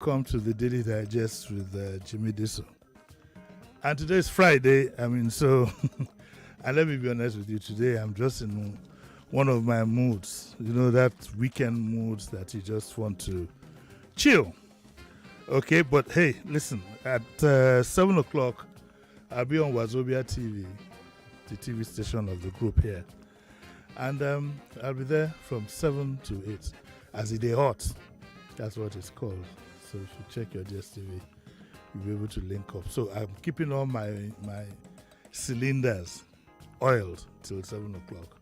Welcome to the Daily Digest with Jimi Disu. And today is Friday. So, and let me be honest with you, today I'm just in one of my moods. You know, that weekend moods that you just want to chill. Okay, but hey, listen, at 7 o'clock, I'll be on Wazobia TV, the TV station of the group here. And I'll be there from 7 to 8 as a day hot. That's what it's called. So if you check your DSTV, you'll be able to link up. So I'm keeping all my cylinders oiled till 7 o'clock.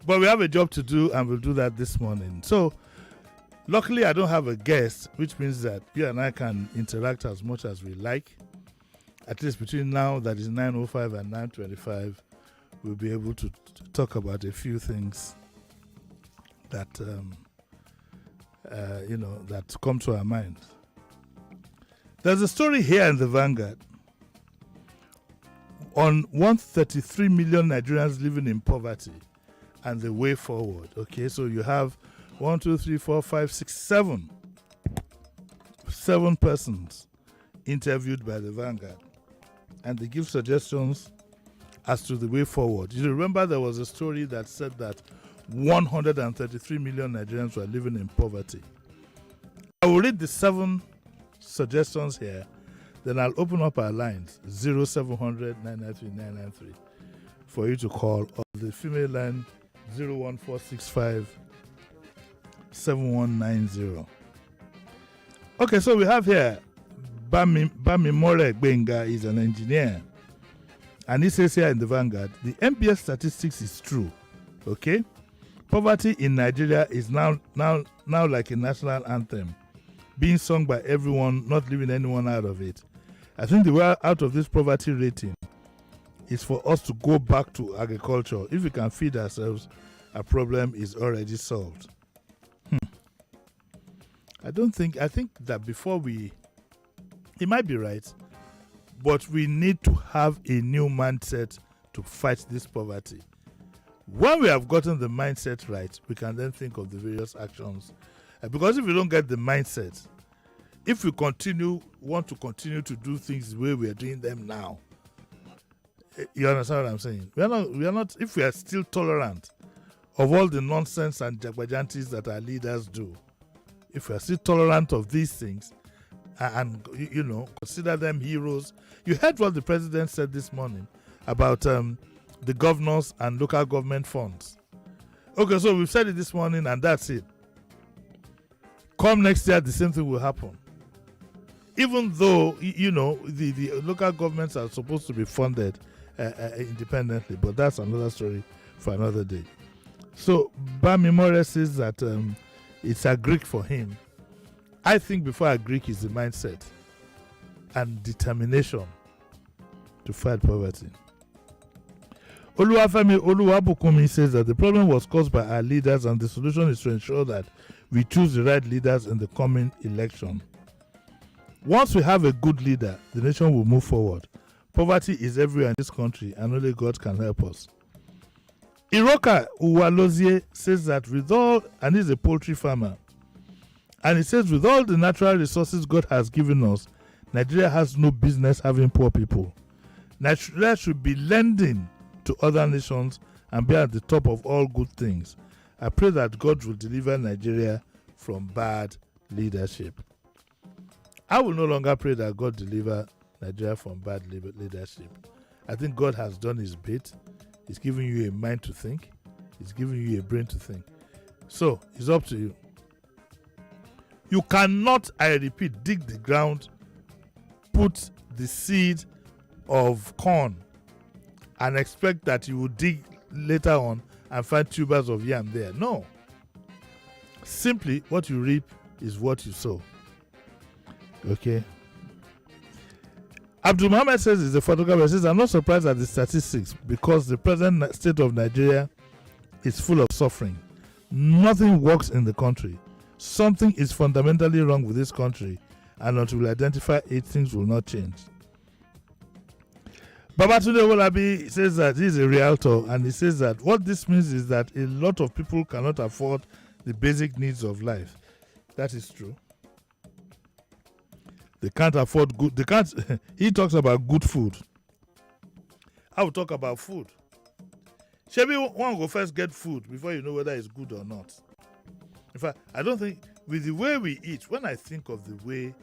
But we have a job to do, and we'll do that this morning. So luckily, I don't have a guest, which means that you and I can interact as much as we like. At least between now, that is 9:05 and 9:25, we'll be able to talk about a few things that that come to our minds. There's a story here in the Vanguard on 133 million Nigerians living in poverty and the way forward. Okay, so you have 1, 2, 3, 4, 5, 6, 7 persons interviewed by the Vanguard, and they give suggestions as to the way forward. You remember there was a story that said that 133 million Nigerians were living in poverty. I will read the 7 suggestions here, then I'll open up our lines 0700 993 993 for you to call, or the female line 01465 7190. Okay, so we have here Bamimore Benga is an engineer, and he says here in the Vanguard, the MBS statistics is true. Okay, poverty in Nigeria is now like a national anthem, being sung by everyone, not leaving anyone out of it. I think the way out of this poverty rating is for us to go back to agriculture. If we can feed ourselves, our problem is already solved. I think that before he might be right, but we need to have a new mindset to fight this poverty. When we have gotten the mindset right, we can then think of the various actions. Because if we don't get the mindset, if we want to continue to do things the way we are doing them now, you understand what I'm saying? We are not. If we are still tolerant of all the nonsense and jagbajantis that our leaders do, if we are still tolerant of these things, and consider them heroes. You heard what the president said this morning about the governors and local government funds. Okay, so we've said it this morning, and that's it. Come next year, the same thing will happen. Even though, the local governments are supposed to be funded independently, but that's another story for another day. So, Bamimore says that it's a Greek for him. I think before a Greek is the mindset and determination to fight poverty. Oluwafemi Oluwabukumi says that the problem was caused by our leaders, and the solution is to ensure that we choose the right leaders in the coming election. Once we have a good leader, the nation will move forward. Poverty is everywhere in this country, and only God can help us. Iroka Uwalozie says that and he's a poultry farmer, and he says with all the natural resources God has given us, Nigeria has no business having poor people. Nigeria should be lending to other nations and be at the top of all good things. I pray that God will deliver Nigeria from bad leadership. I will no longer pray that God deliver Nigeria from bad leadership. I think God has done his bit. He's giving you a mind to think. He's giving you a brain to think. So, it's up to you. You cannot, I repeat, dig the ground, put the seed of corn, and expect that you will dig later on and find tubers of yam there. No. Simply, what you reap is what you sow. Okay. Abdul Muhammad says, he's a photographer, says, I'm not surprised at the statistics because the present state of Nigeria is full of suffering. Nothing works in the country. Something is fundamentally wrong with this country, and until we identify it, things will not change. Babatunde Wolabi says that he's a realtor, and he says that what this means is that a lot of people cannot afford the basic needs of life. That is true. They can't afford good. They can't. He talks about good food. I will talk about food. Shebi, one go first get food before you know whether it's good or not. In fact, I don't think with the way we eat. When I think of the way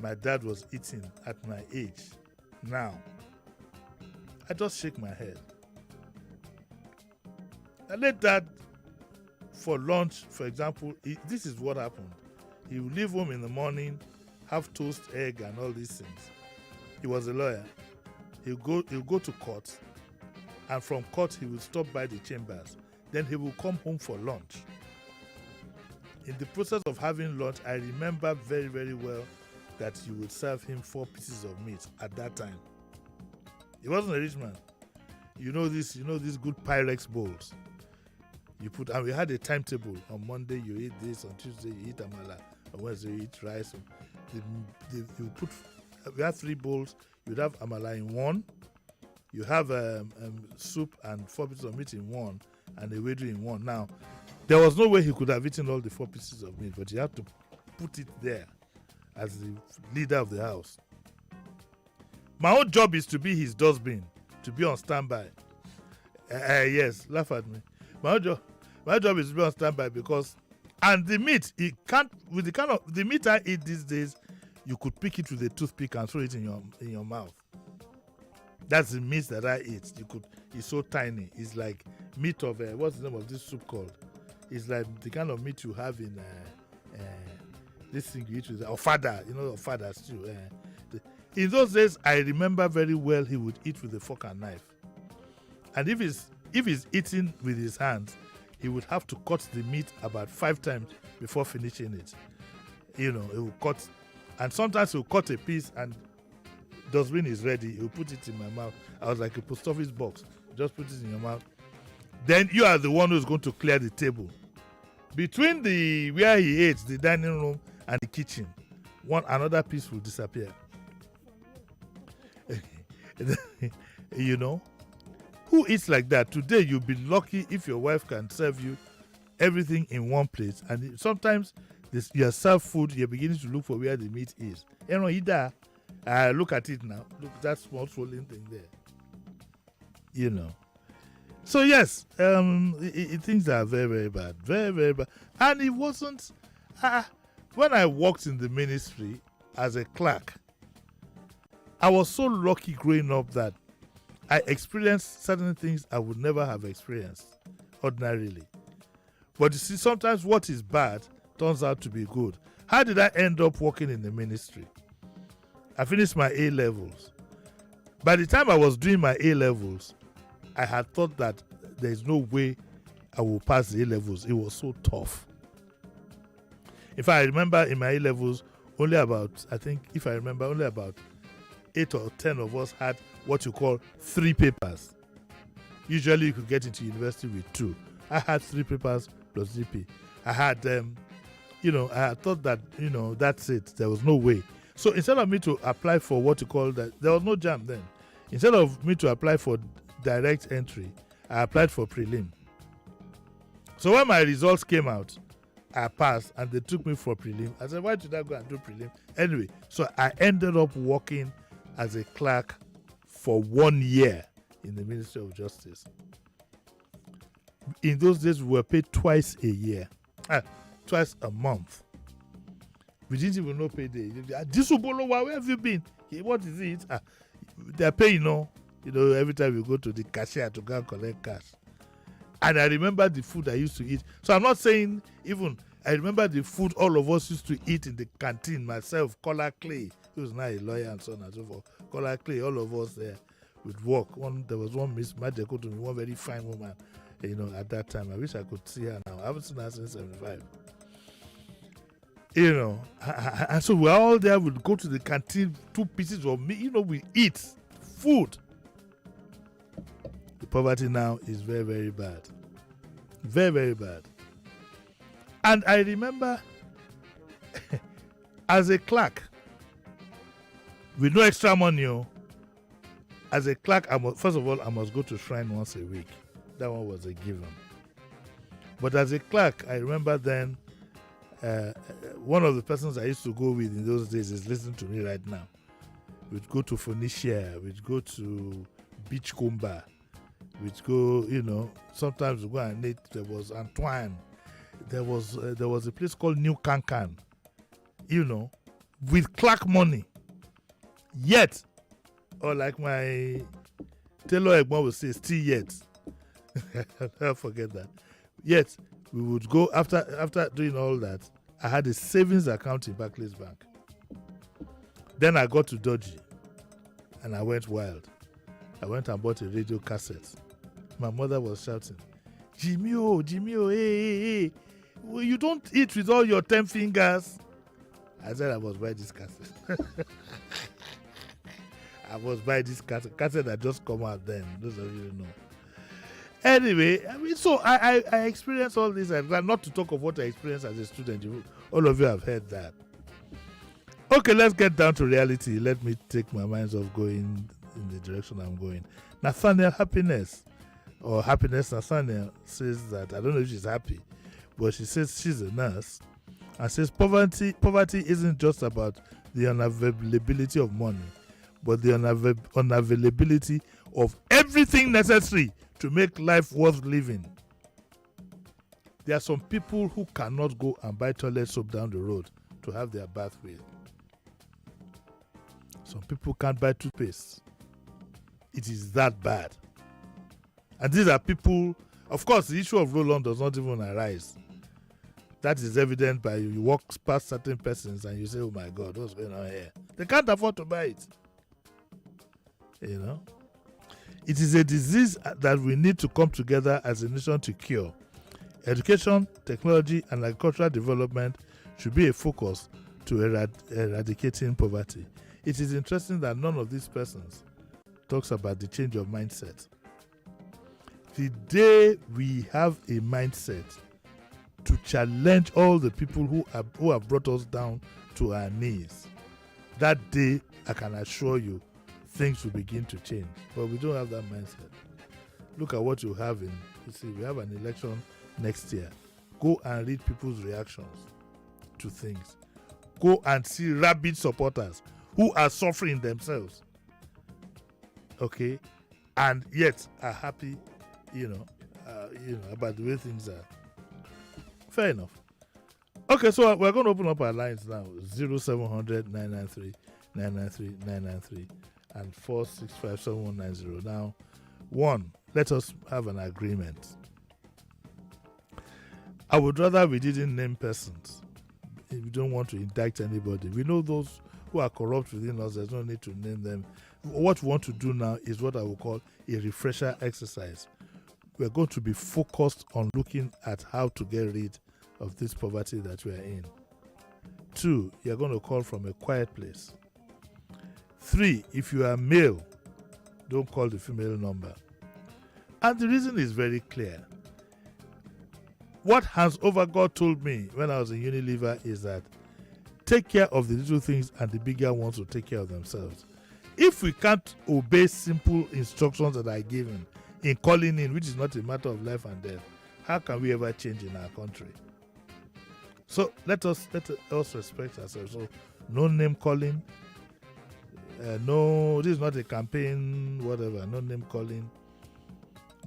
my dad was eating at my age, now I just shake my head. I let dad for lunch, for example. This is what happened. He would leave home in the morning, have toast, egg, and all these things. He was a lawyer. He'll go to court, and from court he will stop by the chambers. Then he will come home for lunch. In the process of having lunch, I remember very, very well that you would serve him 4 pieces of meat at that time. He wasn't a rich man. You know these good Pyrex bowls. You put, and we had a timetable. On Monday you eat this, on Tuesday you eat amala, on Wednesday you eat rice. We had 3 bowls. You'd have amala in one. You have soup and 4 pieces of meat in one, and a wedu in one. Now, there was no way he could have eaten all the 4 pieces of meat, but he had to put it there as the leader of the house. My own job is to be his dustbin, to be on standby. Yes, laugh at me. My job is to be on standby because, and the meat, it can't, with the kind of the meat I eat these days, you could pick it with a toothpick and throw it in your mouth. That's the meat that I eat. It's so tiny. It's like meat of what's the name of this soup called? It's like the kind of meat you have in this thing you eat with ofada. You know ofada stew. In those days, I remember very well he would eat with a fork and knife. And if he's eating with his hands, he would have to cut the meat about 5 times before finishing it. He will cut, and sometimes he'll cut a piece and dustbin is ready. He'll put it in my mouth. I was like a post office box. Just put it in your mouth. Then you are the one who's going to clear the table. Between where he ate, the dining room and the kitchen, another piece will disappear. Who eats like that? Today you'll be lucky if your wife can serve you everything in one place. And sometimes you serve food, you're beginning to look for where the meat is. Look at it now. Look, that small swollen thing there. So yes, things are very, very bad. Very, very bad. And it wasn't... when I worked in the ministry as a clerk, I was so lucky growing up that I experienced certain things I would never have experienced ordinarily. But you see, sometimes what is bad turns out to be good. How did I end up working in the ministry? I finished my A-levels. By the time I was doing my A-levels, I had thought that there is no way I will pass the A-levels. It was so tough. In fact, I remember in my A-levels, only about 8 or 10 of us had what you call 3 papers. Usually you could get into university with 2. I had 3 papers plus GP. I had, I had thought that, that's it. There was no way. So instead of me to apply for what you call that, there was no JAM then. Instead of me to apply for direct entry, I applied for prelim. So when my results came out, I passed and they took me for prelim. I said, why did I go and do prelim? Anyway, so I ended up working as a clerk for 1 year in the Ministry of Justice. In those days, we were paid twice a year, twice a month. We didn't even know payday. Disu Bolo, where have you been? What is it? They're paying, every time you go to the cashier to go and collect cash. And I remember the food I used to eat. So I'm not saying I remember the food all of us used to eat in the canteen. Myself, Kola Clay, who was now a lawyer and so on and so forth. Kola Clay, all of us there would work. There was one Miss Majeko to me, one very fine woman, at that time. I wish I could see her now. I haven't seen her since 75. And so we're all there. We'd go to the canteen, 2 pieces of meat. We eat food. The poverty now is very, very bad. Very, very bad. And I remember as a clerk, with no extra money, as a clerk, first of all, I must go to shrine once a week. That one was a given. But as a clerk, I remember then, one of the persons I used to go with in those days is listening to me right now. We'd go to Phoenicia, we'd go to Beachcomber, we'd go, sometimes we go and eat. There was Antoine. There was a place called New Cancan, with Clark money. Yet, or like my Taylor Egmont would say, still yet. I'll forget that. Yet, we would go, after doing all that, I had a savings account in Barclays Bank. Then I got to dodgy, and I went wild. I went and bought a radio cassette. My mother was shouting, Jimmy, hey, well, you don't eat with all your 10 fingers. I said I was buying this cassette. I was buying this cassette that just come out then. Those of you know. Anyway, so I experienced all this, and not to talk of what I experienced as a student. All of you have heard that. Okay, let's get down to reality. Let me take my minds off going in the direction I'm going. Nathaniel Happiness Nathaniel says that, I don't know if she's happy, but she says she's a nurse, and says poverty isn't just about the unavailability of money, but the unavailability of everything necessary to make life worth living. There are some people who cannot go and buy toilet soap down the road to have their bath with. Some people can't buy toothpaste. It is that bad. And these are people, of course, the issue of roll-on does not even arise. That is evident by you walk past certain persons and you say, oh my God, what's going on here? They can't afford to buy it. It is a disease that we need to come together as a nation to cure. Education, technology, and agricultural development should be a focus to eradicating poverty. It is interesting that none of these persons talks about the change of mindset. The day we have a mindset to challenge all the people who have brought us down to our knees, that day, I can assure you, things will begin to change. But we don't have that mindset. Look at what you have we have an election next year. Go and read people's reactions to things. Go and see rabid supporters who are suffering themselves. Okay? And yet are happy, about the way things are. Fair enough. Okay, so we're going to open up our lines now. 0700 993 993 993 and 4657190. Now, one, let us have an agreement. I would rather we didn't name persons. We don't want to indict anybody. We know those who are corrupt within us. There's no need to name them. What we want to do now is what I will call a refresher exercise. We're going to be focused on looking at how to get rid of this poverty that we are in. 2, you're going to call from a quiet place. 3, if you are male, don't call the female number. And the reason is very clear. What Hans Overgaard told me when I was in Unilever is that take care of the little things and the bigger ones will take care of themselves. If we can't obey simple instructions that are given in calling in, which is not a matter of life and death, how can we ever change in our country? So let us respect ourselves. So no name calling. No, this is not a campaign, whatever. No name calling.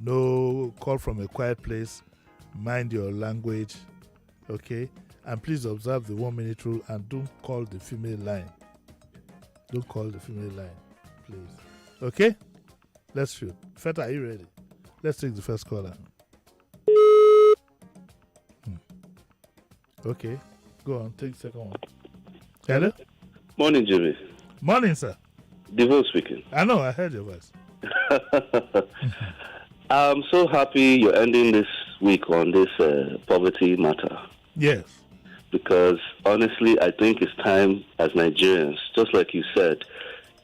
No call from a quiet place. Mind your language. Okay? And please observe the 1 minute rule and don't call the female line. Don't call the female line, please. Okay? Let's shoot. Feta, are you ready? Let's take the first caller. Okay. Go on. Take the second one. Hello? Morning, Jimmy. Morning, sir. Devo speaking. I know. I heard your voice. I'm so happy you're ending this week on this poverty matter. Yes. Because honestly, I think it's time as Nigerians, just like you said,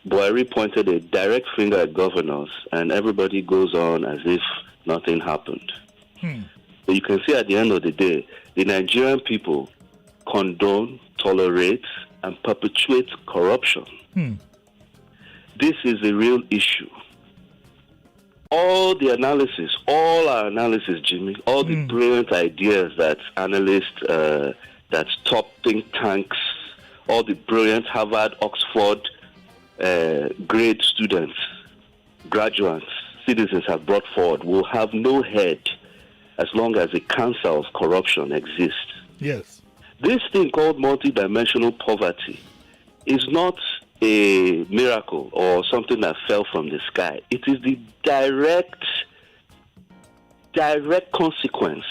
Buhari pointed a direct finger at governors and everybody goes on as if nothing happened. But you can see at the end of the day, the Nigerian people condone, tolerate, and perpetuate corruption. This is a real issue. All our analysis, Jimmy, all the brilliant ideas that analysts that top think tanks, all the brilliant Harvard, Oxford grade students, graduates, citizens have brought forward will have no head as long as a cancer of corruption exists. Yes. This thing called multidimensional poverty is not a miracle or something that fell from the sky. It is the direct consequence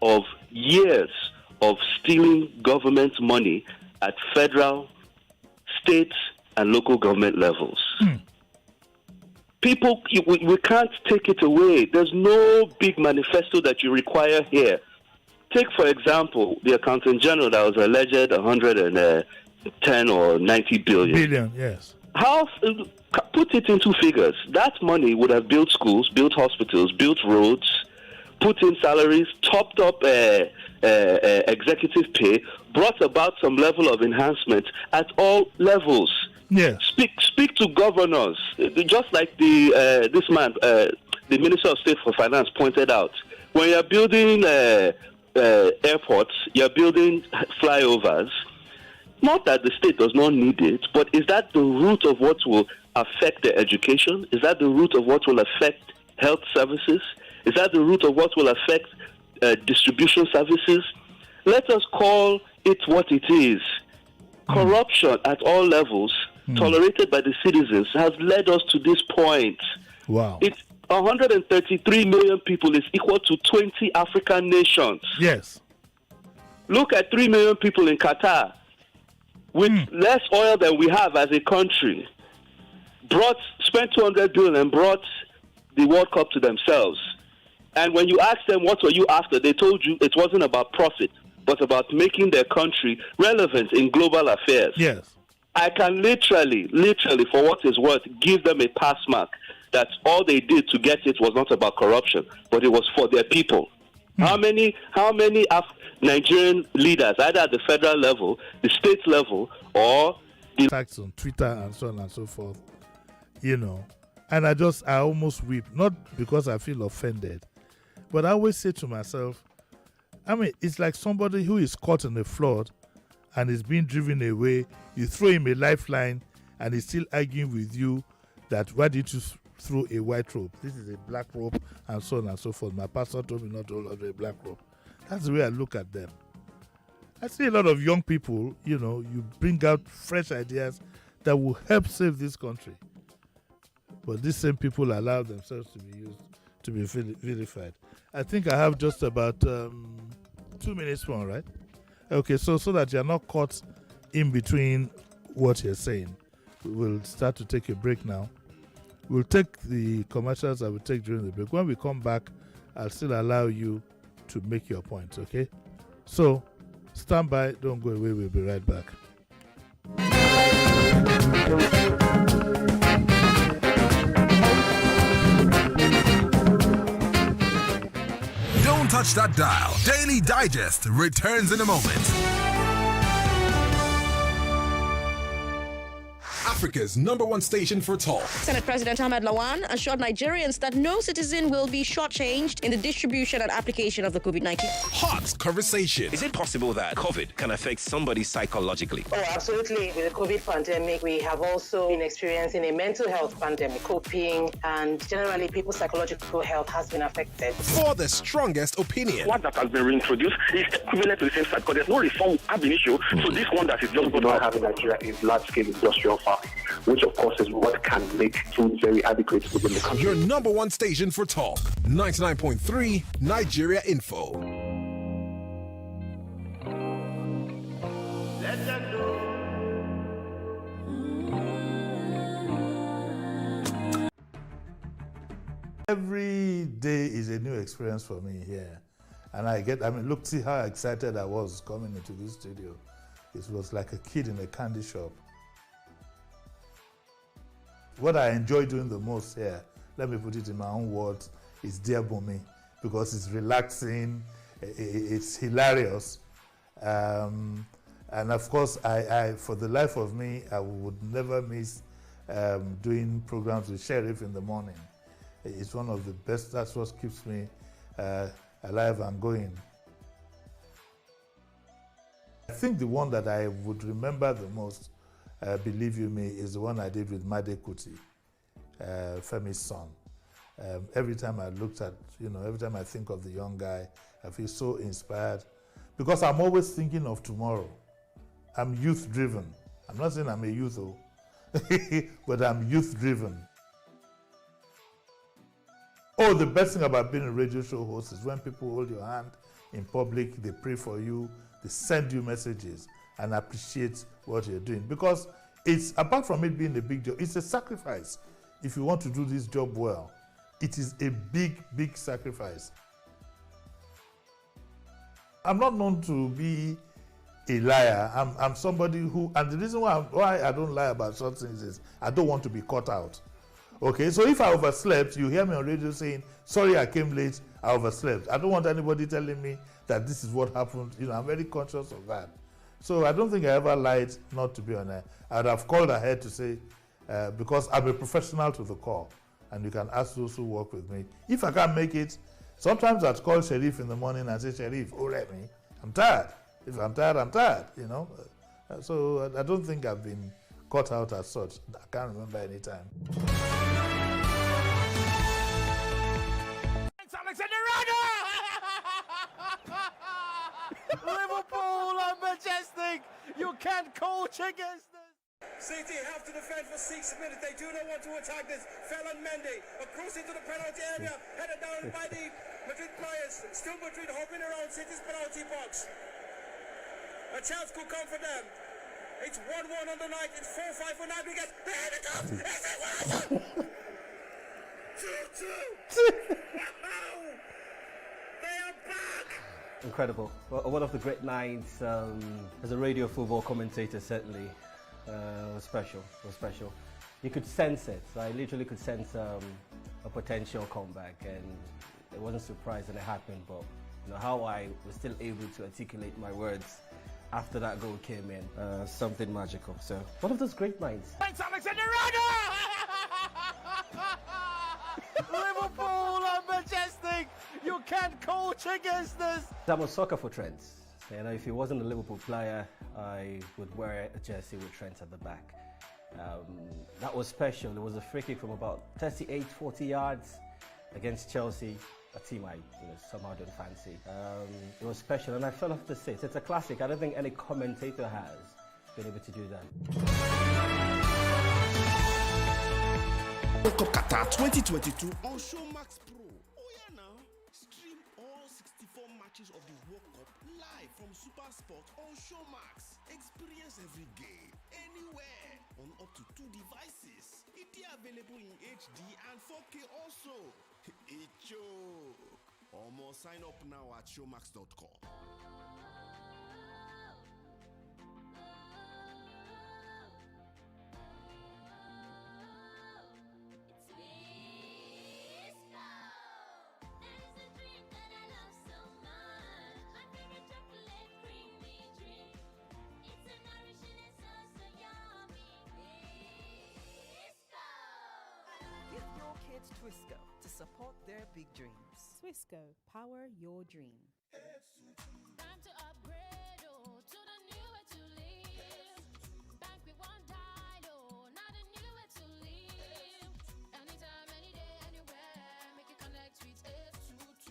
of years of stealing government money at federal, state, and local government levels. People, we can't take it away. There's no big manifesto that you require here. Take, for example, the Accountant General that was alleged 110 or 90 billion. Yes. Put it into figures. That money would have built schools, built hospitals, built roads, put in salaries, topped up executive pay, brought about some level of enhancement at all levels. Yes. Speak to governors, just like this man, the Minister of State for Finance pointed out. When you're building airports, you're building flyovers. Not that the state does not need it, but is that the root of what will affect their education? Is that the root of what will affect health services? Is that the root of what will affect distribution services? Let us call it what it is. Corruption at all levels, tolerated by the citizens, has led us to this point. Wow. It's 133 million people is equal to 20 African nations. Yes. Look at 3 million people in Qatar with less oil than we have as a country. Spent 200 billion and brought the World Cup to themselves. And when you ask them what were you after, they told you it wasn't about profit, but about making their country relevant in global affairs. Yes. I can literally, for what it's worth, give them a pass mark that all they did to get it was not about corruption, but it was for their people. How many Nigerian leaders, either at the federal level, the state level, or the attacks on Twitter and so on and so forth, and I almost weep, not because I feel offended, but I always say to myself, it's like somebody who is caught in a flood and is being driven away. You throw him a lifeline and he's still arguing with you that why did you throw a white rope? This is a black rope, and so on and so forth. My pastor told me not to hold on to a black rope. That's the way I look at them. I see a lot of young people, you bring out fresh ideas that will help save this country. But these same people allow themselves to be used, to be vilified. I think I have just about 2 minutes more, right? Okay, so that you're not caught in between what you're saying. We'll start to take a break now. We'll take the commercials I will take during the break. When we come back, I'll still allow you to make your points, okay? So, stand by, don't go away, we'll be right back. Don't touch that dial. Daily Digest returns in a moment. Africa's #1 station for talk. Senate President Ahmed Lawan assured Nigerians that no citizen will be shortchanged in the distribution and application of the COVID-19. Hot conversation. Is it possible that COVID can affect somebody psychologically? Oh, absolutely. With the COVID pandemic, we have also been experiencing a mental health pandemic, coping, and generally people's psychological health has been affected. For the strongest opinion. What that has been reintroduced is equivalent to the same side because there's no reform ab initio. So this one that is just going to have in Nigeria is large-scale industrial farming, which of course is what can make food very adequate within the country. Your #1 station for talk. 99.3 Nigeria Info. Every day is a new experience for me here. And look, see how excited I was coming into this studio. It was like a kid in a candy shop. What I enjoy doing the most here, let me put it in my own words, is Dear Bumi, because it's relaxing, it's hilarious. And of course, I for the life of me, I would never miss doing programs with Sheriff in the morning. It's one of the best, that's what keeps me alive and going. I think the one that I would remember the most, believe you me, is the one I did with Made Kuti, Femi's son. Every time I looked at, every time I think of the young guy, I feel so inspired because I'm always thinking of tomorrow. I'm youth driven. I'm not saying I'm a youth, but I'm youth driven. Oh, the best thing about being a radio show host is when people hold your hand in public, they pray for you, they send you messages and appreciate what you're doing. Because it's, apart from it being a big job, it's a sacrifice. If you want to do this job well, it is a big, big sacrifice. I'm not known to be a liar. I'm somebody who, and the reason why I don't lie about such things is I don't want to be caught out. Okay, so if I overslept, you hear me on radio saying, sorry I came late, I overslept. I don't want anybody telling me that this is what happened. I'm very conscious of that. So I don't think I ever lied not to be on air. I would have called ahead to say, because I'm a professional to the core, and you can ask those who work with me. If I can't make it, sometimes I'd call Sheriff in the morning and say, Sheriff, let me, I'm tired. If I'm tired, I'm tired, So I don't think I've been caught out as such. I can't remember any time. Liverpool are majestic. You can't coach against this. City have to defend for 6 minutes. They do not want to attack this. Felon Mendy across into the penalty area, headed down by the Madrid players. Still Madrid hovering around City's penalty box. A chance could come for them. It's 1-1 on the night. It's 4-5 for Navigates. There it comes. It's 2-2. Wow. They are back. Incredible. Well, one of the great nights as a radio football commentator, certainly. Was special. It was special. You could sense it. I literally could sense a potential comeback, and it wasn't surprising it happened. But how I was still able to articulate my words after that goal came in, something magical. So one of those great nights. Thanks, Alexander Liverpool are majestic. You can't coach against this. I'm a soccer for Trent. If he wasn't a Liverpool player, I would wear a jersey with Trent at the back. That was special. It was a free kick from about 38, 40 yards against Chelsea, a team I somehow don't fancy. It was special, and I fell off the seat. It's a classic. I don't think any commentator has been able to do that. World Cup Qatar 2022 on Showmax Pro. Oh yeah, now stream all 64 matches of the World Cup live from Super Sport on Showmax. Experience every game, anywhere, on up to 2 devices. It is available in HD and 4K also. Icho. Almost sign up now at showmax.com. Twisco to support their big dreams. Twisco, power your dream. Time to upgrade, to the new way to live. Bank with one dial, not a new way to live. Anytime, any day, anywhere, make it connect with S22.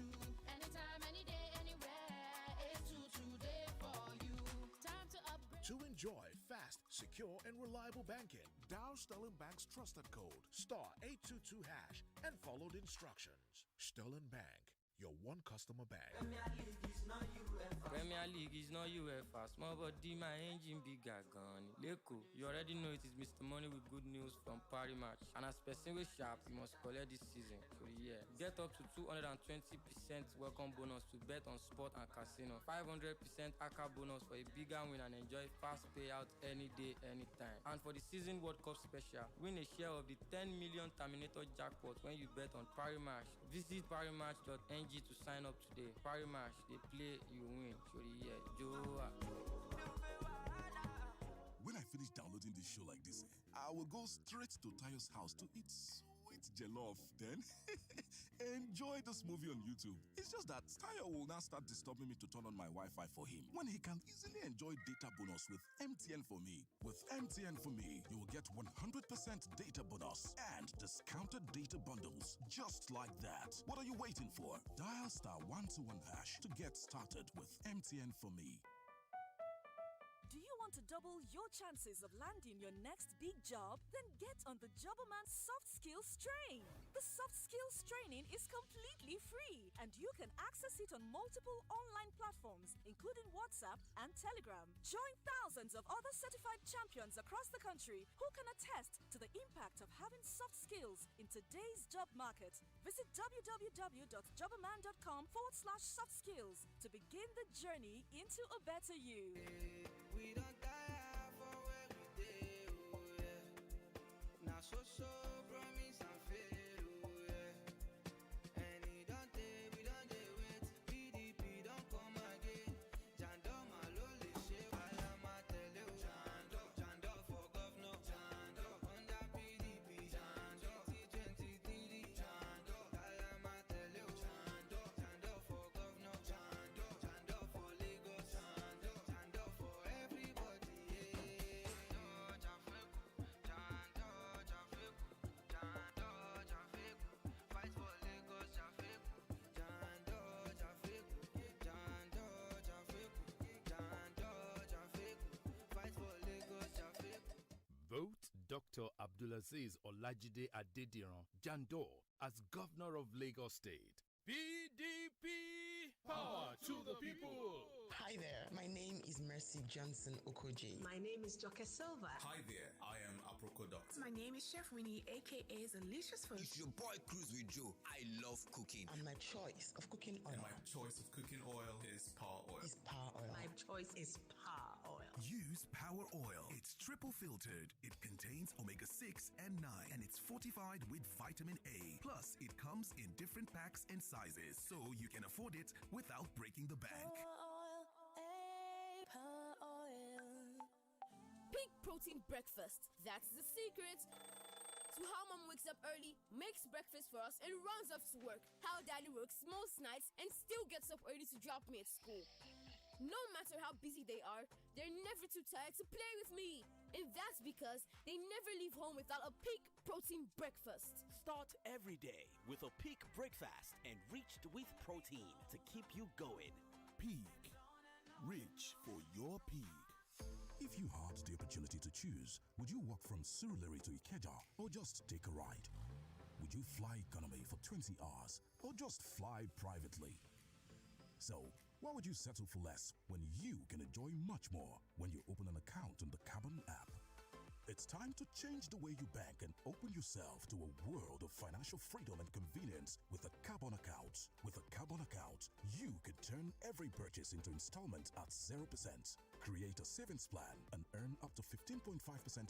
Anytime, any day, anywhere, S22 there for you. Time to upgrade. To enjoy fast, secure, and reliable banking, dial Sterling Bank's trusted code *822# and follow the instructions. Sterling Bank, your one customer bank. Premier League is not UEFA. Small body, my engine bigger gun. Leko, you already know it is Mr. Money with good news from Paris Match. And as person with sharp, you must collect this season for the year. Get up to 220% welcome bonus to bet on sport and casino. 500% ACA bonus for a bigger win and enjoy fast payout any day, anytime. And for the season World Cup special, win a share of the 10 million Terminator jackpot when you bet on Paris Match. Visit parismatch.ng to sign up today. Paris Match, they play, you win. When I finish downloading this show like this, I will go straight to Tayo's house to eat sweet jollof, then enjoy this movie on YouTube. It's just that Tayo will now start disturbing me to turn on my Wi-Fi for him when he can easily enjoy data bonus with MTN for me. With MTN for me, you will get 100% data bonus and discounted data bundles just like that. What are you waiting for? Dial *121# to get started with MTN for me. Do you want to double your chances of landing your next big job? Then get on the Jobberman Soft Skills Train. The Soft Skills training is completely free, and you can access it on multiple online platforms, including WhatsApp and Telegram. Join thousands of other certified champions across the country who can attest to the impact of having soft skills in today's job market. Visit www.jobberman.com/soft skills to begin the journey into a better you. We don't die for where we dey, oh yeah. Now so promise and fail, oh yeah. And we don't wait. PDP don't come again. Jando malole she wala matele, Jando for governor, Jando under PDP, Jando 2023, Jando wala matele, Jando for governor, Jando for Lagos, Jando for everybody, yeah. Jando fight for Lagos, Jando fight for Lagos, Vote Dr. Abdulaziz Olajide Adediran Jandor as Governor of Lagos State. PDP! Power to the people! Hi there, my name is Mercy Johnson Okoji. My name is Joke Silva. Hi there, I am Aproko Doctor. My name is Chef Winnie, aka Delicious Food. It's your boy Cruz with Joe. I love cooking. And my choice of cooking oil. And my choice of cooking oil is Power Oil. Is Power Oil. My choice is Power Oil. Use Power Oil. It's triple filtered. It contains omega-6 and 9, and it's fortified with vitamin A. Plus, it comes in different packs and sizes, so you can afford it without breaking the bank. Power Oil. Pig protein breakfast. That's the secret to how mom wakes up early, makes breakfast for us, and runs off to work. How daddy works most nights and still gets up early to drop me at school. No matter how busy they are, they're never too tired to play with me. And that's because they never leave home without a pig protein breakfast. Start every day with a pig breakfast, enriched with protein to keep you going. Peak. Reach for your peak. If you had the opportunity to choose, would you walk from Surulere to Ikeja or just take a ride? Would you fly economy for 20 hours or just fly privately? So, why would you settle for less when you can enjoy much more when you open an account on the Carbon app? It's time to change the way you bank and open yourself to a world of financial freedom and convenience with a Carbon account. With a Carbon account, you can turn every purchase into installment at 0%. Create a savings plan and earn up to 15.5%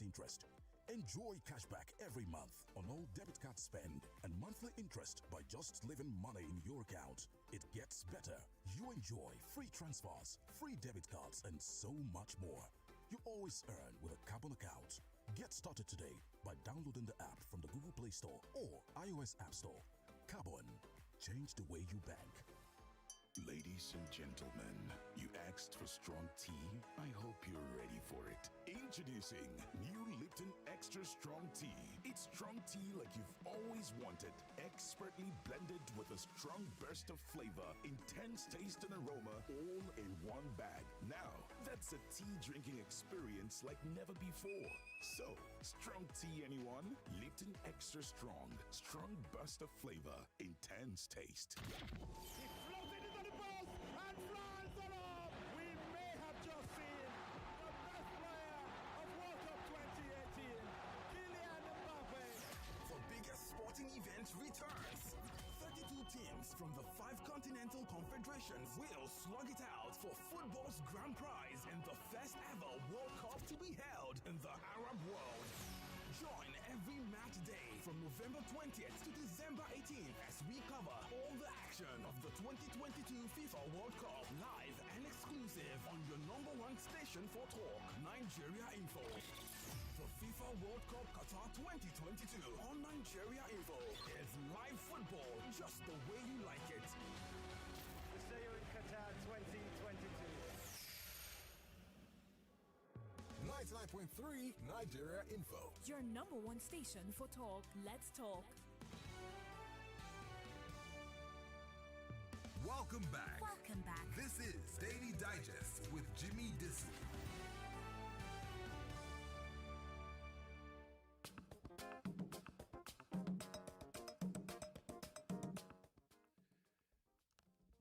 interest. Enjoy cashback every month on all debit card spend and monthly interest by just leaving money in your account. It gets better. You enjoy free transfers, free debit cards, and so much more. You always earn with a Carbon account. Get started today by downloading the app from the Google Play Store or iOS App Store. Carbon. Change the way you bank. Ladies and gentlemen, you asked for strong tea? I hope you're ready for it. Introducing new Lipton Extra Strong Tea. It's strong tea like you've always wanted. Expertly blended with a strong burst of flavor, intense taste and aroma, all in one bag. Now, that's a tea drinking experience like never before. So, strong tea, anyone? Lipton Extra Strong. Strong burst of flavor, intense taste. And flies on up. We may have just seen the best player of World Cup 2018, Kylian Mbappe. For biggest sporting event returns. 32 teams from the 5 continental confederations will slug it out for football's grand prize and the first ever World Cup to be held in the Arab world. Join every match day from November 20th to December 18th as we cover all the action of the 2022 FIFA World Cup live and exclusive on your #1 station for talk, Nigeria Info. The FIFA World Cup Qatar 2022 on Nigeria Info. It's live football just the way you like it. We'll see you in Qatar 2022. 99.3 Nigeria Info. Your number one station for talk. Let's talk. Welcome back. Welcome back. This is Daily Digest with Jimi Disu.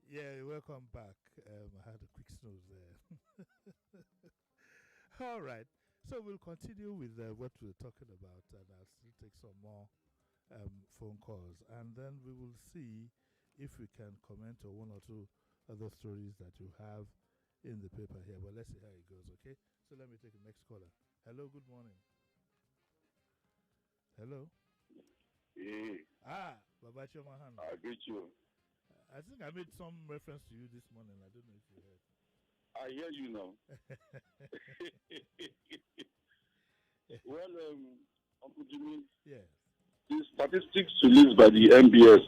Yeah, welcome back. I had a quick snooze there. All right. So we'll continue with what we're talking about, and I'll still take some more phone calls. And then we will see if we can comment on one or two other stories that you have in the paper here. But let's see how it goes, okay? So let me take the next caller. Hello, good morning. Hello? Hey. Baba Chomahan. I greet you. I think I made some reference to you this morning. I don't know if you heard. I hear you now. Well, Uncle Jimmy. Yes. The statistics released by the MBS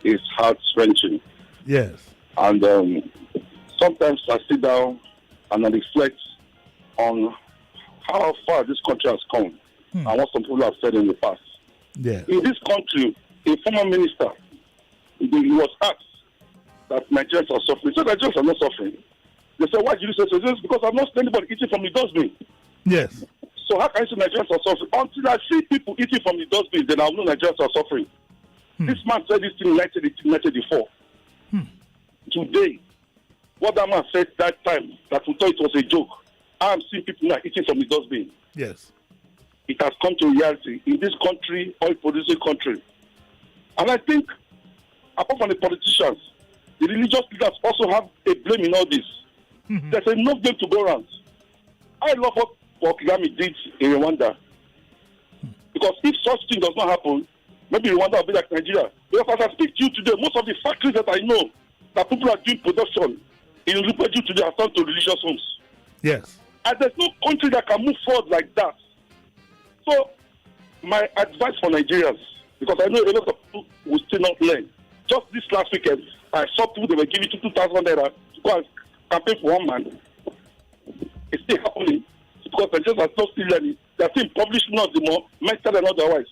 is heart-wrenching. Yes. And sometimes I sit down and I reflect on how far this country has come and what some people have said in the past. Yeah. In this country, a former minister, he was asked that Nigerians are suffering. So Nigerians are not suffering. They said, why did you say so? This is because I've not seen anybody eating from the dustbin. Yes. So how can you say Nigerians are suffering? Until I see people eating from the dustbin, then I'll know Nigerians are suffering. This man said this thing in 1984. Today, what that man said that time, that we thought it was a joke, I'm seeing people now eating from the dustbin. Yes. It has come to reality in this country, oil-producing country. And I think, apart from the politicians, the religious leaders also have a blame in all this. There's enough blame to go around. I love what Kagame did in Rwanda. Because if such thing does not happen, maybe Rwanda will be like Nigeria. Because as I speak to you today, most of the factories that I know that people are doing production in Lupeju today are turned to religious homes. Yes. And there's no country that can move forward like that. So, my advice for Nigerians, because I know a lot of people will still not learn. Just this last weekend, I saw people they were giving 2,000 naira to go and campaign for one man. It's still happening. It's because Nigerians are still learning. They are still publishing us the more, mental and otherwise.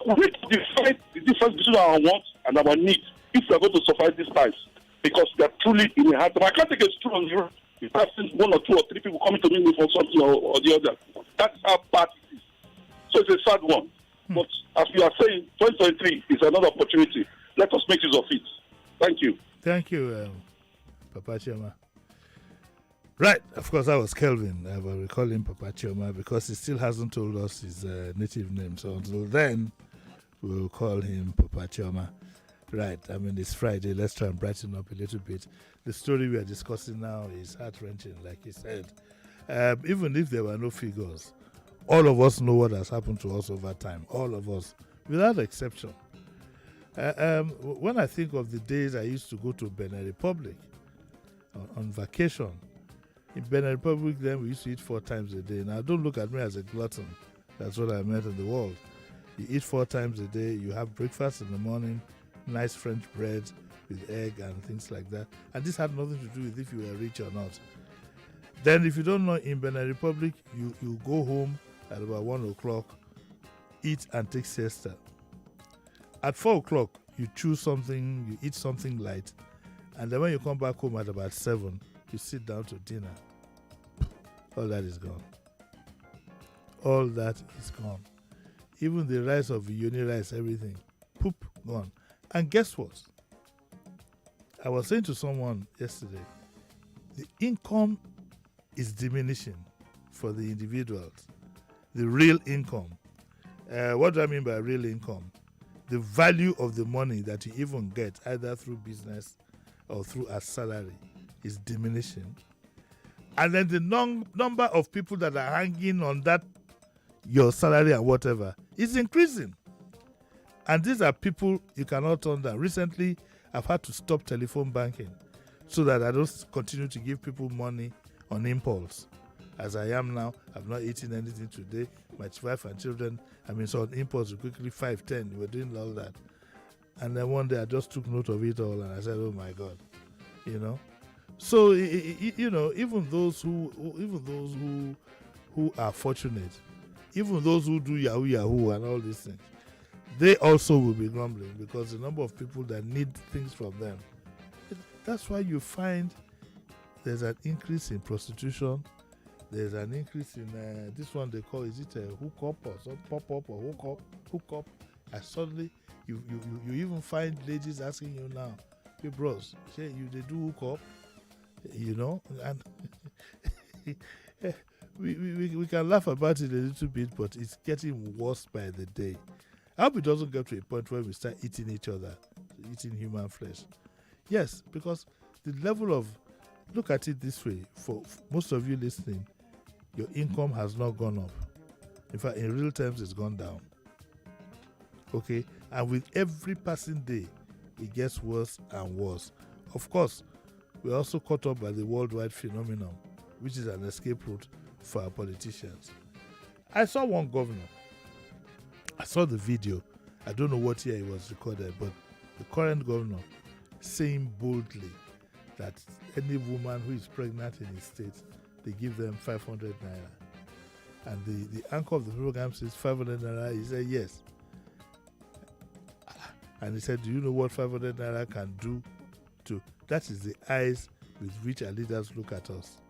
We need to define the difference between our wants and our needs if we are going to survive these times. Because they are truly in a hard time. I can't take a straw on you if I've seen one or two or three people coming to me for something or the other. That's how bad it is. So it's a sad one. But as we are saying, 2023 is another opportunity. Let us make use of it. Thank you. Thank you, Papa Chioma. Right, of course, that was Kelvin. I will call him Papa Chioma because he still hasn't told us his native name. So until then, we'll call him Papa Chioma. Right, I mean, it's Friday. Let's try and brighten up a little bit. The story we are discussing now is heart-wrenching, like he said. Even if there were no figures, all of us know what has happened to us over time. All of us, without exception. When I think of the days I used to go to Benin Republic on vacation, in Benin Republic then we used to eat 4 times a day. Now don't look at me as a glutton. That's what I meant in the world. You eat 4 times a day, you have breakfast in the morning, nice French bread with egg and things like that. And this had nothing to do with if you were rich or not. Then if you don't know, in Benin Republic, you go home at about 1 o'clock, eat and take siesta. At 4 o'clock, you choose something, you eat something light, and then when you come back home at about 7, you sit down to dinner. All that is gone. All that is gone. Even the rice of uni rice, everything, poop, gone. And guess what? I was saying to someone yesterday, the income is diminishing for the individuals. The real income. What do I mean by real income? The value of the money that you even get, either through business or through a salary, is diminishing. And then the number of people that are hanging on that, your salary and whatever, is increasing. And these are people you cannot turn down. Recently, I've had to stop telephone banking so that I don't continue to give people money on impulse. As I am now, I've not eaten anything today. My wife and children, so on impulse, quickly 5, 10, we were doing all that. And then one day I just took note of it all and I said, oh my God, So, even those who are fortunate, even those who do Yahoo and all these things, they also will be grumbling because the number of people that need things from them. That's why you find there's an increase in prostitution. There's an increase in this one they call, is it a hookup or some pop-up or hookup? And suddenly you even find ladies asking you now, hey bros, say they do hookup, and we can laugh about it a little bit, but it's getting worse by the day. I hope it doesn't get to a point where we start eating each other, eating human flesh. Yes, because the level of, look at it this way, for most of you listening, your income has not gone up. In fact, in real terms, it's gone down. Okay? And with every passing day, it gets worse and worse. Of course, we're also caught up by the worldwide phenomenon, which is an escape route for our politicians. I saw one governor. I saw the video. I don't know what year it was recorded, but the current governor saying boldly that any woman who is pregnant in his state, they give them 500 naira. And the anchor of the program says 500 naira. He said yes. And he said, do you know what 500 naira can do to? That is the eyes with which our leaders look at us.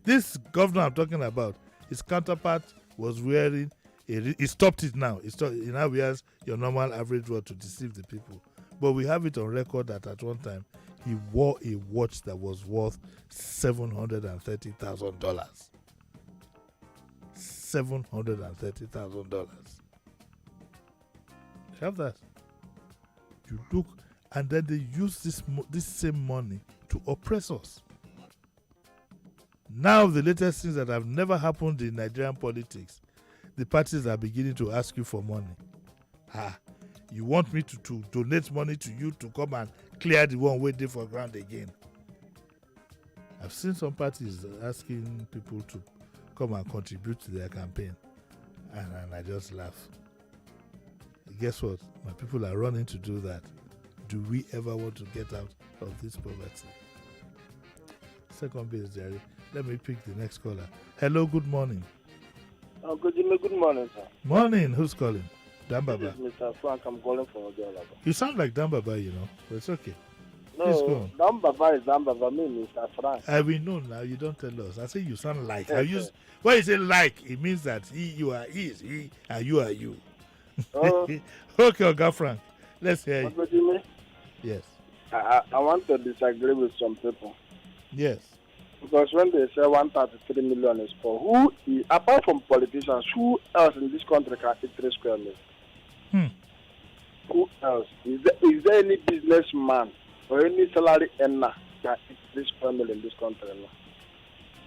This governor I'm talking about, his counterpart was wearing he stopped it now. He now wears your normal average watch to deceive the people. But we have it on record that at one time he wore a watch that was worth $730,000. $730,000. You have that. You look, and then they use this same money to oppress us. Now the latest things that have never happened in Nigerian politics, the parties are beginning to ask you for money. You want me to donate money to you to come and clear the one waiting for ground again? I've seen some parties asking people to come and contribute to their campaign, and I just laugh. Guess what? My people are running to do that. Do we ever want to get out of this poverty? Second base, Jerry. Let me pick the next caller. Hello, good morning. Good morning, sir. Morning. Who's calling? Dambaba. This is Mr. Frank. I'm calling from Ogelaba. You sound like Dambaba, but it's okay. No, Dambaba is Dambaba. Me, Mr. Frank. We know now. You don't tell us. I say you sound like. I use when you say like, it means that you are he, and you are you. Okay, Oga Frank. Let's hear you. Yes. I want to disagree with some people. Yes. Because when they say 133 million is for who, apart from politicians, who else in this country can eat 3 square meals? Who else? Is there any businessman or any salary earner that eats 3 square meals in this country now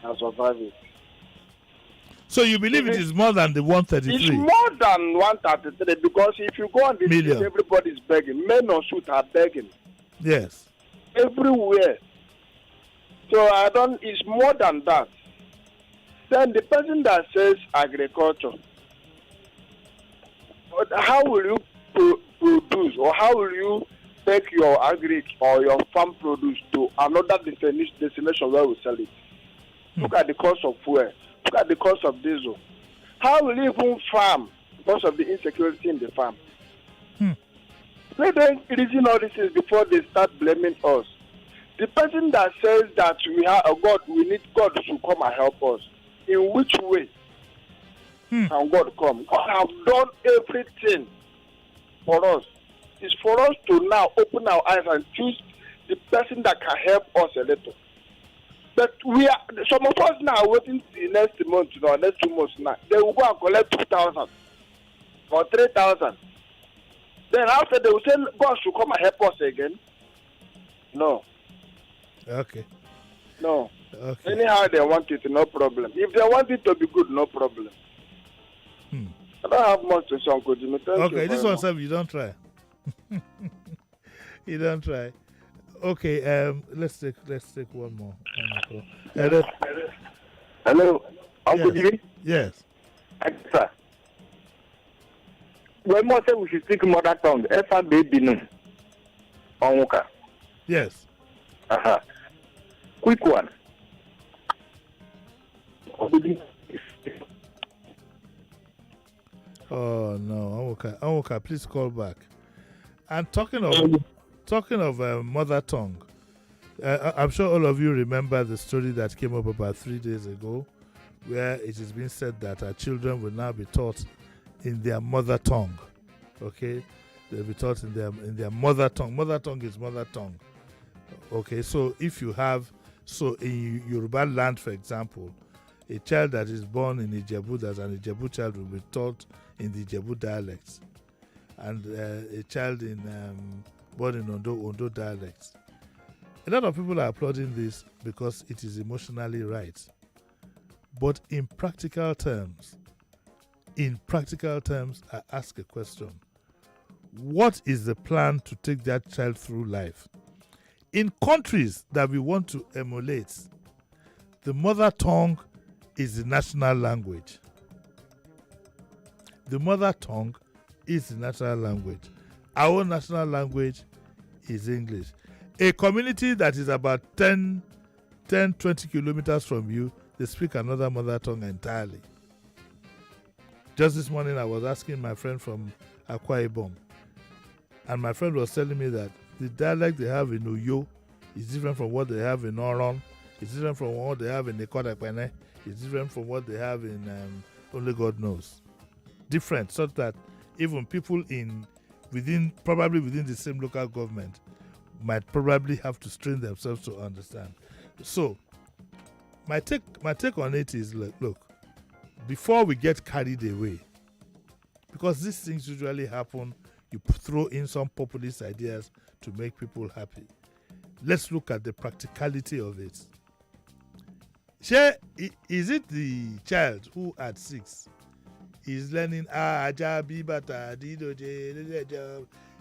and survive it? So you believe it is more than the 133? It's more than 133 because if you go on the street, everybody's begging. Men on suit are begging. Yes. Everywhere. So it's more than that. Then the person that says agriculture, how will you produce or how will you take your agri or your farm produce to another destination where we sell it? Look at the cost of fuel. Look at the cost of diesel. How will you even farm because of the insecurity in the farm? Let them reason all these things before they start blaming us. The person that says that we need God to come and help us, in which way can God come? God have done everything for us. It's for us to now open our eyes and choose the person that can help us a little. But some of us now are waiting till next month, next 2 months now. They will go and collect 2,000 or 3,000. Then after they will say God should come and help us again. No. Okay. No. Okay. Anyhow they want it, no problem. If they want it to be good, no problem. I don't have much to say, Uncle Jimmy. Okay, this one, sir, you don't try. You don't try. Okay, let's take one more. Hello, Uncle Yes. Jimmy. Yes. Sir. When more say we should speak mother tongue, Esa baby no. Onwuka. Yes. Uh-huh. Quick one. Oh no, Awoka, please call back. And talking of mother tongue, I'm sure all of you remember the story that came up about 3 days ago, where it is being said that our children will now be taught in their mother tongue. Okay, they'll be taught in their mother tongue. Mother tongue is mother tongue. Okay, so if you have, so in Yoruba land, for example, a child that is born in Ijebu, that's an Ijebu child, will be taught in the Ijebu dialects, and a child born in Ondo dialects. A lot of people are applauding this because it is emotionally right. But in practical terms, I ask a question. What is the plan to take that child through life? In countries that we want to emulate, the mother tongue is the national language. The mother tongue is the national language. Our national language is English. A community that is about 10, 20 kilometers from you, they speak another mother tongue entirely. Just this morning, I was asking my friend from Akwa Ibom, and my friend was telling me that the dialect they have in Uyo is different from what they have in Oron, it's different from what they have in Ikodakpene, it's different from what they have in only God knows. Different, so that even people probably within the same local government might probably have to strain themselves to understand. So, my take on it is, look, before we get carried away, because these things usually happen, you throw in some populist ideas to make people happy. Let's look at the practicality of it. Is it the child who at 6 is learning Ajabi Bata Dido?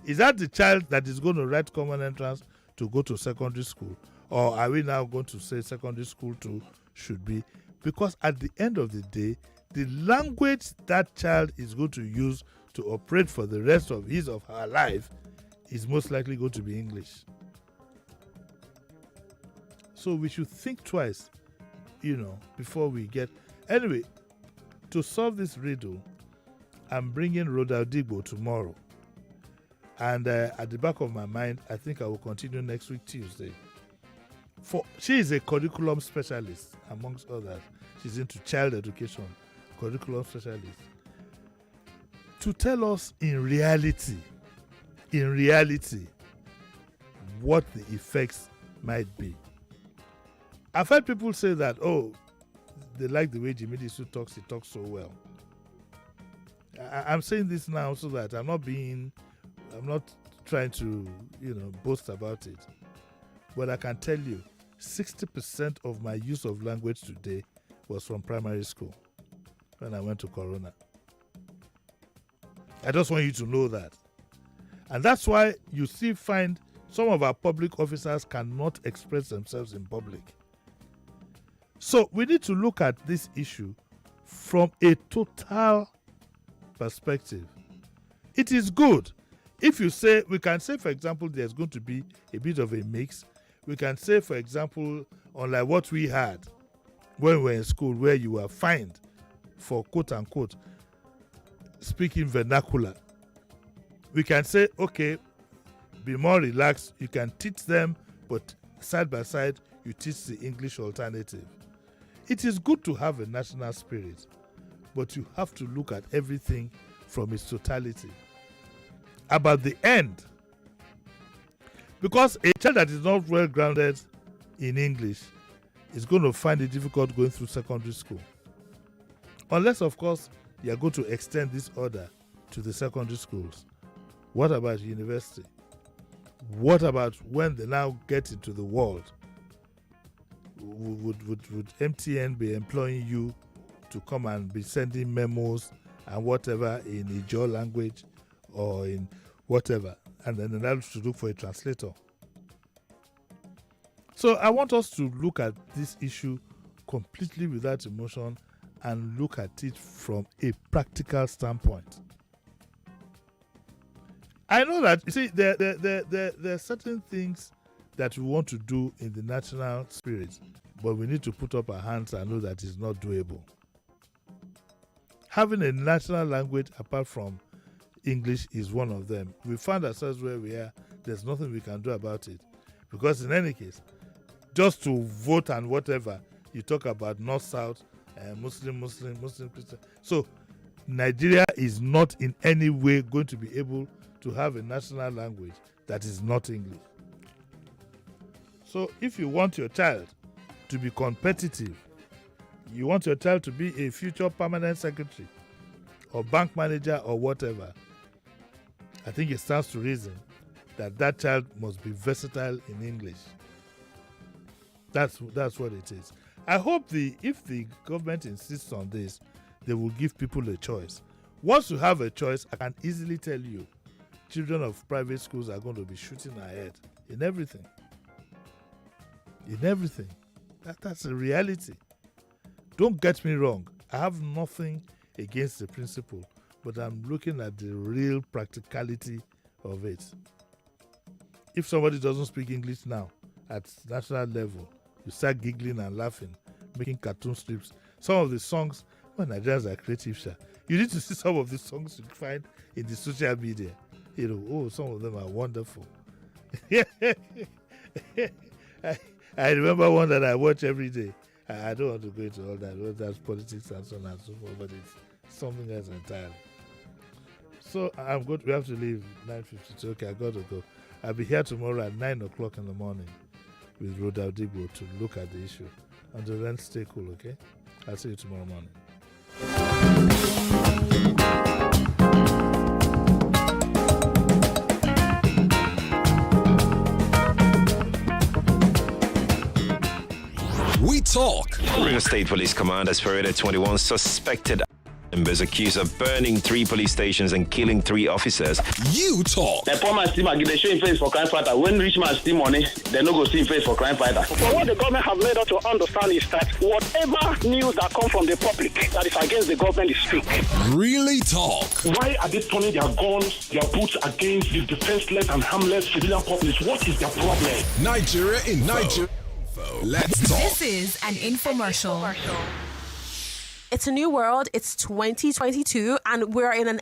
Is that the child that is going to write common entrance to go to secondary school? Or are we now going to say secondary school too should be? Because at the end of the day, the language that child is going to use to operate for the rest of his or her life is most likely going to be English. So we should think twice, before we get... Anyway, to solve this riddle, I'm bringing Rhoda Digbo tomorrow. And at the back of my mind, I think I will continue next week, Tuesday. She is a curriculum specialist, amongst others. She's into child education, curriculum specialist. To tell us in reality, what the effects might be. I've heard people say that, they like the way Jimi Disu talks, he talks so well. I'm saying this now so that I'm not trying to, boast about it. But I can tell you, 60% of my use of language today was from primary school when I went to Corona. I just want you to know that. And that's why you find some of our public officers cannot express themselves in public. So we need to look at this issue from a total perspective. It is good. If you say, we can say, for example, there's going to be a bit of a mix. We can say, for example, unlike what we had when we were in school, where you were fined for quote unquote speaking vernacular. We can say, okay, be more relaxed. You can teach them, but side by side, you teach the English alternative. It is good to have a national spirit, but you have to look at everything from its totality. About the end, because a child that is not well grounded in English is going to find it difficult going through secondary school. Unless, of course, you are going to extend this order to the secondary schools. What about university? What about when they now get into the world? Would MTN be employing you to come and be sending memos and whatever in Ijaw language or in whatever, and then they'll have to look for a translator? So I want us to look at this issue completely without emotion and look at it from a practical standpoint. I know that, you see, there are certain things that we want to do in the national spirit, but we need to put up our hands and know that it's not doable. Having a national language apart from English is one of them. We find ourselves where we are. There's nothing we can do about it. Because in any case, just to vote and whatever, you talk about North-South, Muslim, Christian. So Nigeria is not in any way going to be able to have a national language that is not English. So if you want your child to be competitive, you want your child to be a future permanent secretary or bank manager or whatever, I think it stands to reason that that child must be versatile in English. That's what it is. I hope if the government insists on this, they will give people a choice. Once you have a choice, I can easily tell you, children of private schools are going to be shooting ahead in everything. In everything. That's a reality. Don't get me wrong. I have nothing against the principle, but I'm looking at the real practicality of it. If somebody doesn't speak English now at national level, you start giggling and laughing, making cartoon strips. Some of the songs, well, Nigerians are creative, sir. You need to see some of the songs you find in the social media. You know, some of them are wonderful. I remember one that I watch every day. I don't want to go into all that. That's politics and so on and so forth, but it's something else entirely. So I'm good. We have to leave 9:52. Okay, I got to go. I'll be here tomorrow at 9 o'clock in the morning with Rhoda Digbo to look at the issue. Until then, stay cool, okay? I'll see you tomorrow morning. We talk. River State Police Command has paraded 21 suspected members accused of burning 3 police stations and killing 3 officers. You talk. The poor man steal, they show him face for crime fighter. When rich man steal money, they no go see him face for crime fighter. But what the government have made us to understand is that whatever news that comes from the public that is against the government is fake. Really talk. Why are they turning their guns, their boots against the defenseless and harmless civilian populace? What is their problem? Nigeria in Nigeria. Let's talk. This is an infomercial. It's a new world. It's 2022, and we're in an